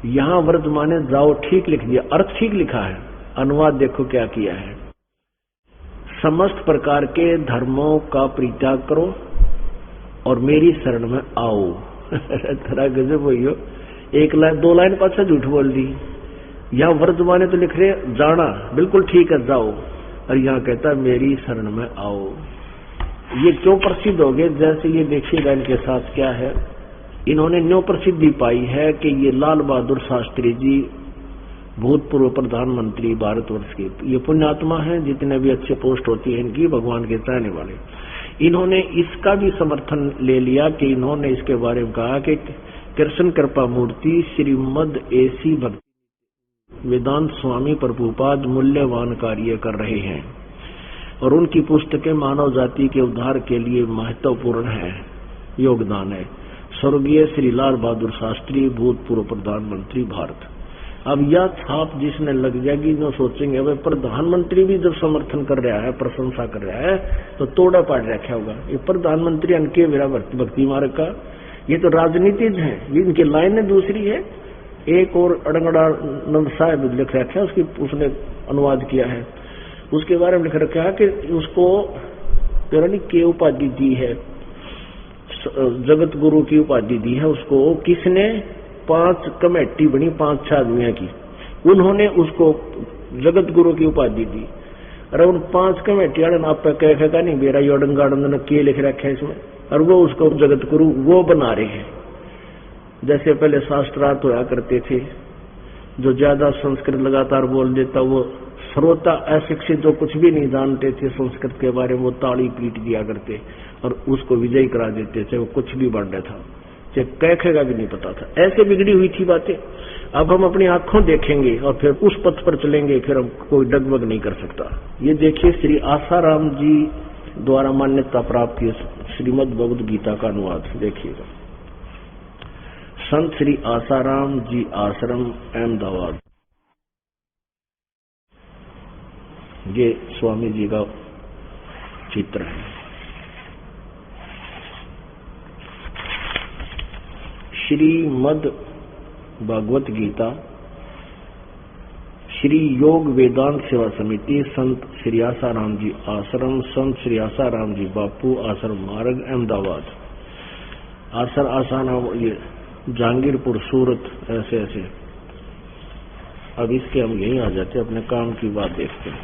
यहां व्रज माने जाओ ठीक लिख दिया, अर्थ ठीक लिखा है, अनुवाद देखो क्या किया है। समस्त प्रकार के धर्मों का परित्याग करो और मेरी शरण में आओ। तेरा गजब हो, एक लाइन 2 लाइन पाछा झूठ बोल दी। यहां व्रज माने तो लिख रहे जाना, बिल्कुल ठीक है, जाओ, और यहां कहता है मेरी शरण में आओ। ये क्यों प्रसिद्ध हो गए? जैसे ये देखिएगा इनके साथ क्या है, इन्होंने न्यू प्रसिद्धि पाई है कि ये लाल बहादुर शास्त्री जी भूतपूर्व प्रधानमंत्री भारतवर्ष के, ये पुण्यात्मा हैं, जितने भी अच्छे पोस्ट होती है इनकी, भगवान के चाहने वाले। इन्होंने इसका भी समर्थन ले लिया कि इन्होंने इसके बारे में कहा कि कृष्ण कृपा मूर्ति श्रीमद् एसी भक्ति वेदांत स्वामी प्रभुपाद मूल्यवान कार्य कर रहे हैं और उनकी पुस्तकें मानव जाति के उद्धार के लिए महत्वपूर्ण है, योगदान है। स्वर्गीय श्री लाल बहादुर शास्त्री भूतपूर्व प्रधानमंत्री भारत। अब यह छाप जिसने लग जाएगी, जो सोचेंगे भाई प्रधानमंत्री भी जब समर्थन कर रहा है, प्रशंसा कर रहा है, तो तोड़ा पाट रखा होगा। ये प्रधानमंत्री अनके मेरा भक्ति मार्ग का, ये तो राजनीतिज्ञ हैं, इनकी लाइनें दूसरी है। एक और अड़ंगड़ानंद साहब लिख रखा है, उसने अनुवाद किया है, उसके बारे में लिख रखा है कि उसको के उपाधि दी है, जगत गुरु की उपाधि दी है उसको। किसने? 5 कमेटी बनी 5-6 आदमियों की, उन्होंने उसको जगत गुरु की उपाधि दी। अरे उन 5 कमेटी वाले आप कहेगा नहीं मेरा योडंगाड़ंद ने के लिख रखे इसमें, और वो उसको जगत गुरु वो बना रहे हैं। जैसे पहले शास्त्रार्थ होया करते थे, जो ज्यादा संस्कृत लगातार बोल देता वो श्रोता अशिक्षित जो कुछ भी नहीं जानते थे संस्कृत के बारे में, वो ताली पीट दिया करते और उसको विजयी करा देते थे। वो कुछ भी बढ़ था, चाहे कहखेगा भी नहीं पता था। ऐसे बिगड़ी हुई थी बातें। अब हम अपनी आंखों देखेंगे और फिर उस पथ पर चलेंगे, फिर हम कोई डगमग नहीं कर सकता। ये देखिए श्री आसाराम जी द्वारा मान्यता प्राप्त श्रीमद् भगवद गीता का अनुवाद देखिएगा। संत श्री आसाराम जी आश्रम अहमदाबाद, ये स्वामी जी का चित्र है। श्रीमद् भागवत गीता, श्री योग वेदांत सेवा समिति, संत श्री आसाराम जी आश्रम, संत श्री आसाराम जी बापू आश्रम मार्ग अहमदाबाद। आसाराम ये जहांगीरपुर सूरत, ऐसे ऐसे। अब इसके हम यहीं आ जाते, अपने काम की बात देखते हैं।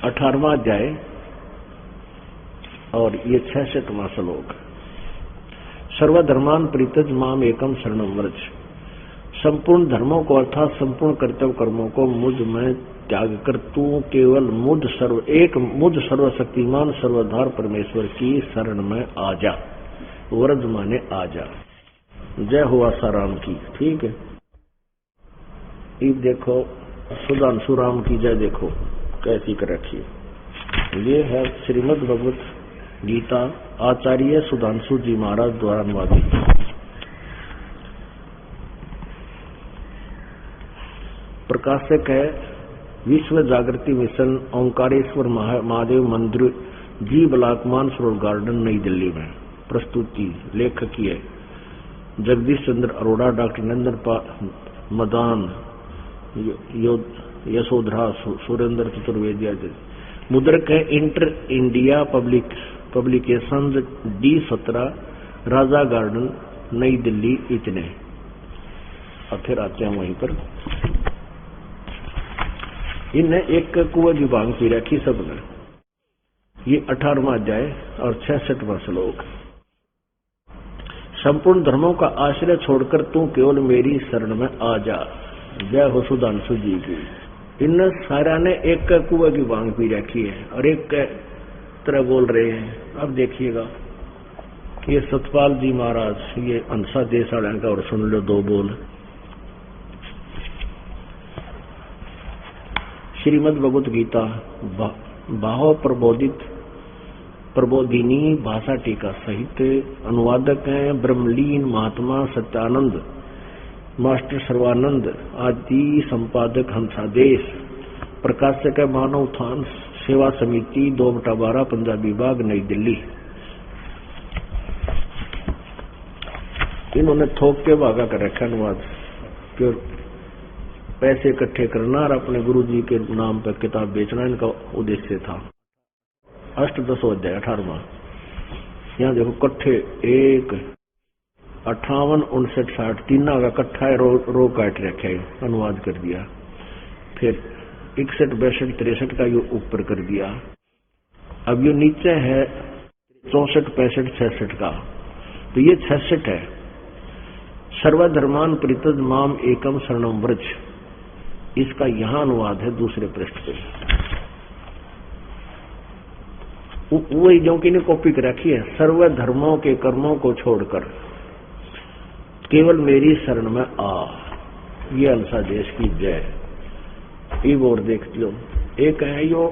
18वां अध्याय और ये 66वां श्लोक। सर्वधर्मान परित्यज माम एकम शरणम व्रज। संपूर्ण धर्मों को अर्थात संपूर्ण कर्तव्य कर्मों को मुझ में त्याग कर तू केवल मुझ सर्वशक्तिमान सर्वधार परमेश्वर की शरण में आ जा। व्रज माने आ जा। जय हो आसाराम की। ठीक है, ये देखो सुधांशु राम की जय देखो कैसी कर रखी है। ये है श्रीमद् भगवत गीता आचार्य सुधांशु जी महाराज द्वारा अनुवादित। प्रकाशक है विश्व जागृति मिशन, ओंकारेश्वर महादेव मंदिर, जी ब्लॉक मानसरोवर गार्डन, नई दिल्ली में। प्रस्तुति लेखक की है जगदीश चंद्र अरोड़ा, डॉक्टर नंदन मदान, यशोधरा सुरेंद्र चतुर्वेदी। मुद्रक है इंटर इंडिया पब्लिकेशन, D17, राजा गार्डन, नई दिल्ली। इतने और फिर आते हैं वहीं पर। इनने एक कुएं की भांग पी रखी सबने। ये 18वां अध्याय और 66वां श्लोक। संपूर्ण धर्मों का आश्रय छोड़कर तू केवल मेरी शरण में आ जा। जय हो सुधांशु जी की। इन सारा ने एक कुएं की भांग पी रखी है और एक तरह बोल रहे हैं। अब देखिएगा ये सतपाल जी महाराज, ये अंसा देश वाले का, और सुन लो 2 बोल। श्रीमद् भगवत गीता बाहो प्रबोधिनी भाषा टीका सहित। अनुवादक हैं ब्रह्मलीन महात्मा सत्यानंद, मास्टर सर्वानंद आदि। संपादक हंसादेश। प्रकाशक है मानव उत्थान सेवा समिति, 2/12, पंजाबी बाग, नई दिल्ली। इन्होंने थोक के भागा कर रखा अनुवाद, फिर पैसे इकट्ठे करना और अपने गुरु जी के नाम पर किताब बेचना इनका उद्देश्य था। अष्टदशो अध्याय 18वां। यहाँ देखो कट्ठे 1, 58, 59, 60 तीनों का कट्ठा है, रो काट रखे है, अनुवाद कर दिया। फिर 61, 62, 63 का ये ऊपर कर दिया। अब ये नीचे है 64, 65, 66 का, तो ये 66 है। सर्वधर्मान परित्यज माम एकम शरणम व्रज, इसका यहां अनुवाद है दूसरे पृष्ठ पे। वही जो कि ने कॉपी कर रखी है, सर्वधर्मों के कर्मों को छोड़कर केवल मेरी शरण में आ। ये अंसा देश की जय। ये और देख लो, एक है यो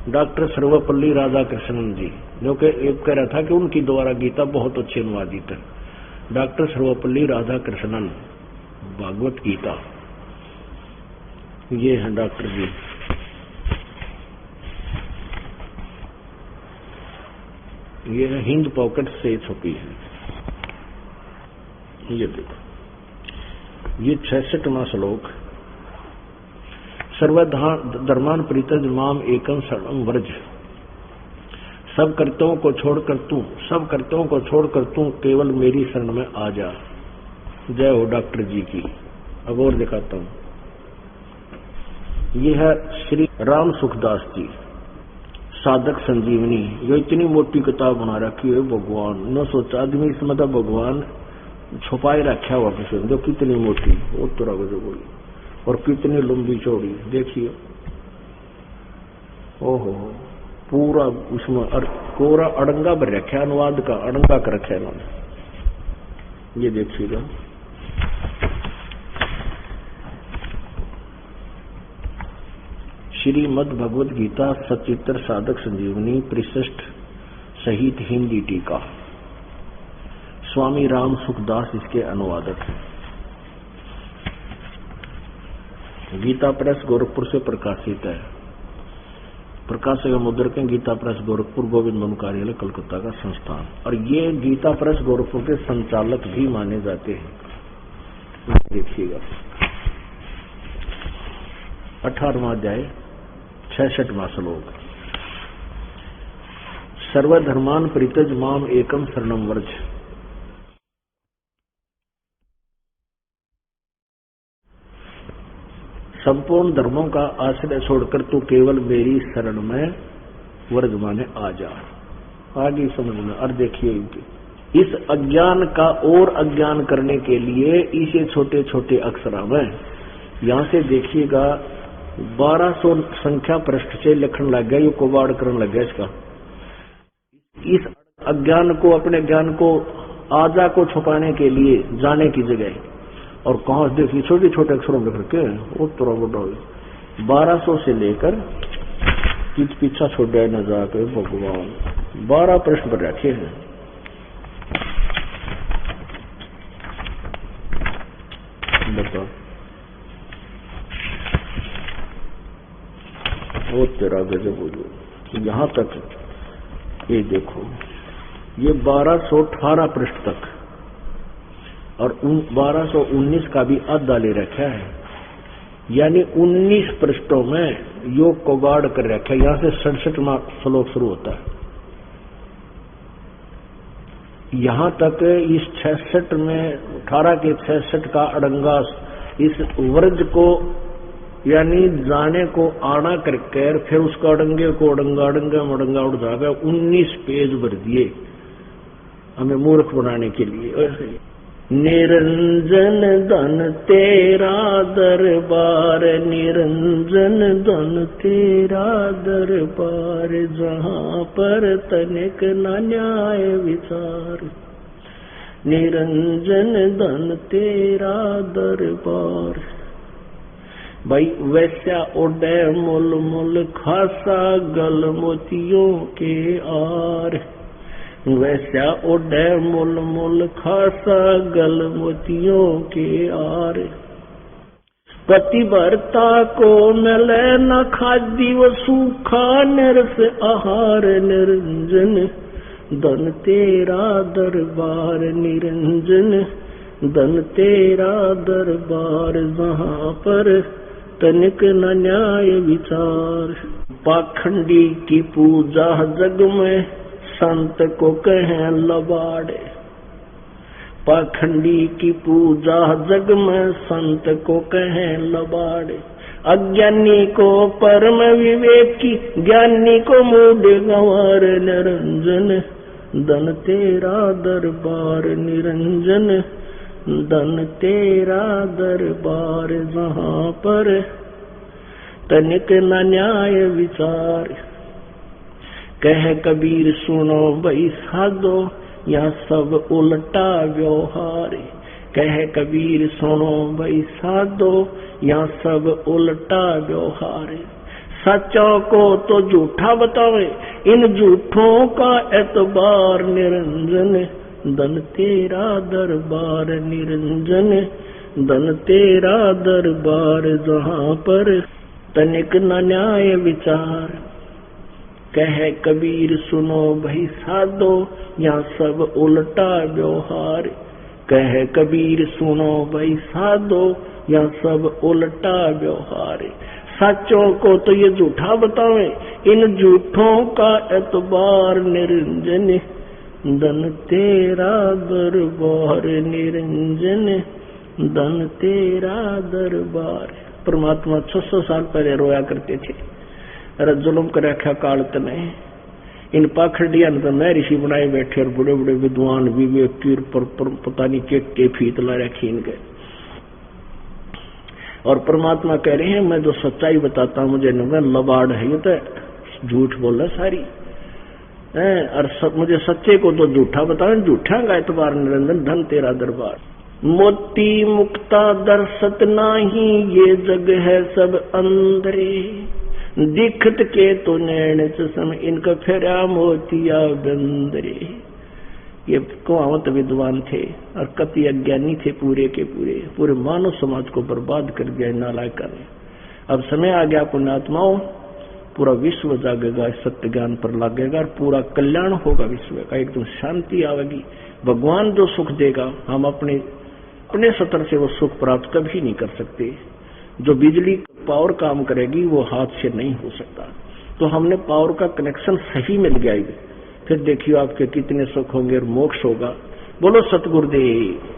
डॉक्टर सर्वपल्ली राधाकृष्णन जी, जो कि एक कह रहा था कि उनकी द्वारा गीता बहुत अच्छी अनुवादित है। डॉक्टर सर्वपल्ली राधाकृष्णन, भागवत गीता। ये है डॉक्टर जी। ये है हिंद पॉकेट से छपी है। ये देखो, ये 66वां श्लोक। सर्वधर्मान परित्यज माम एकम शरणम व्रज। सब कर्तव्यों को छोड़कर तू केवल मेरी शरण में आ जा। जय हो डॉक्टर जी की। अब और दिखाता हूं। ये है श्री राम सुखदास जी, साधक संजीवनी। जो इतनी मोटी किताब बना रखी है भगवान न सोचा आदमी, इसमें तो भगवान छुपाए रखा हुआ किसी जो कितनी मोटी वो तरह जो बोली और कितनी लंबी चौड़ी देखिए। ओहो, पूरा उसमें कोरा अड़ंगा भर रखा, अनुवाद का अड़ंगा कर रखा है इन्होंने। ये देखिएगा, श्रीमद् भगवद गीता सचित्र साधक संजीवनी परिशिष्ट सहित हिंदी टीका। स्वामी राम सुखदास इसके अनुवादक हैं। गीता प्रेस गोरखपुर से प्रकाशित है। प्रकाशक मुद्रक गीता प्रेस गोरखपुर, गोविंद मनु कार्यालय कलकत्ता का संस्थान। और ये गीता प्रेस गोरखपुर के संचालक भी माने जाते हैं। देखिएगा 18वां अध्याय 66वां श्लोक। सर्वधर्मान परित्यज माम एकम शरणम व्रज। संपूर्ण धर्मों का आश्रय छोड़कर तू केवल मेरी शरण में व्रज माने आ जा। आगे समझना। और देखिए, इस अज्ञान का और अज्ञान करने के लिए इसे छोटे छोटे अक्षरों में यहां से देखिएगा 1200 संख्या पृष्ठ से लिखने लग गया। ये कुबाड़ करने लग गया इसका। इस अज्ञान को, अपने ज्ञान को, आजा को छुपाने के लिए जाने की जगह और कहां देखिए छोटे छोटे अक्षरों में लिख के वो थोड़ा बड़ा 1200 से लेकर पीछा छोड़ न जाकर भगवान 12 प्रश्न पर रखे हैं। बताओ, वो तेरा गजब हो गया। यहां तक ये देखो, ये 1218 पृष्ठ तक और 1219 का भी अद्धा ले रखा है। यानी 19 पृष्ठों में योग को गाड़ कर रखा है। यहां से 67वां श्लोक शुरू होता है। यहां तक इस 66 में 18 के 66 का अड़ंगा इस व्रज को यानी जाने को आना करके फिर उसका अड़ंगे को अड़ंगा मड़ंगा उड़ जाएगा। 19 पेज भर दिए हमें मूर्ख बनाने के लिए। निरंजन धन तेरा दरबार, निरंजन धन तेरा दरबार, जहां पर तनिक न न्याय विचार, निरंजन धन तेरा दरबार। भाई वैसा ओडे मुल मुल खासा गल मोतियों के आर, वैसा ओडे मुल मुल खासा गल मोतियों के आर। पतिव्रता को मिले न खादी व सूखा निरस आहार, निरंजन धन तेरा दरबार, निरंजन धन तेरा दरबार, जहां पर तनिक न न्याय विचार। पाखंडी की पूजा जग में संत को कहें लबाड़े, पाखंडी की पूजा जग में संत को कहें लबाड़े। अज्ञानी को परम विवेकी, ज्ञानी को मूढ़ गंवार, निरंजन धन तेरा दरबार, निरंजन धन तेरा दरबार, जहां पर तनिक न न्याय विचार। कह कबीर सुनो भाई साधो, यह सब उल्टा व्यवहार। कह कबीर सुनो भाई साधो, यह सब उल्टा व्यवहार। सच्चों को तो झूठा बतावे, इन झूठों का एतबार, निरंजन धन तेरा दरबार, निरंजन धन तेरा दरबार, जहां पर तनिक न न्याय विचार। कहे कबीर सुनो भाई साधो, यहाँ सब उल्टा व्यवहार। कहे कबीर सुनो भाई साधो, यहाँ सब उल्टा व्यवहार। सच्चों को तो ये झूठा बतावे, इन झूठों का एतबार निरंजन। धन तेरा दरबार निरंजन, धन तेरा दरबार। परमात्मा 600 साल पहले रोया करते थे, अरे जुल्म कर रखा काल तने, इन पाखंडिया ने तो मैं ऋषि बनाए बैठे और बड़े बड़े विद्वान विवेक तीर पर पता नहीं के फीत ला रखी इनके। और परमात्मा कह रहे हैं मैं जो सच्चाई बताता हूं मुझे लबाड़ है, ये तो झूठ बोल रहा सारी है। और मुझे सच्चे को तो झूठा बताओ, झूठा का एतबार निरंजन, धन तेरा दरबार। मोती मुक्ता दर्शत नाही, ये जग है सब अंदरे। दिखत के तो नैन चश्म, इनका फेरा मोतिया बंदरे। ये कहावत विद्वान थे और कति अज्ञानी थे, पूरे के पूरे मानव समाज को बर्बाद कर दिया नालायका ने। अब समय आ गया पुण्यात्माओं, पूरा विश्व जागेगा, सत्य ज्ञान पर लगेगा और पूरा कल्याण होगा विश्व का, एकदम शांति आवेगी। भगवान जो सुख देगा हम अपने स्तर से वो सुख प्राप्त कभी नहीं कर सकते। जो बिजली पावर काम करेगी वो हाथ से नहीं हो सकता। तो हमने पावर का कनेक्शन सही मिल गया, फिर देखियो आपके कितने सुख होंगे और मोक्ष होगा। बोलो सतगुरुदेव।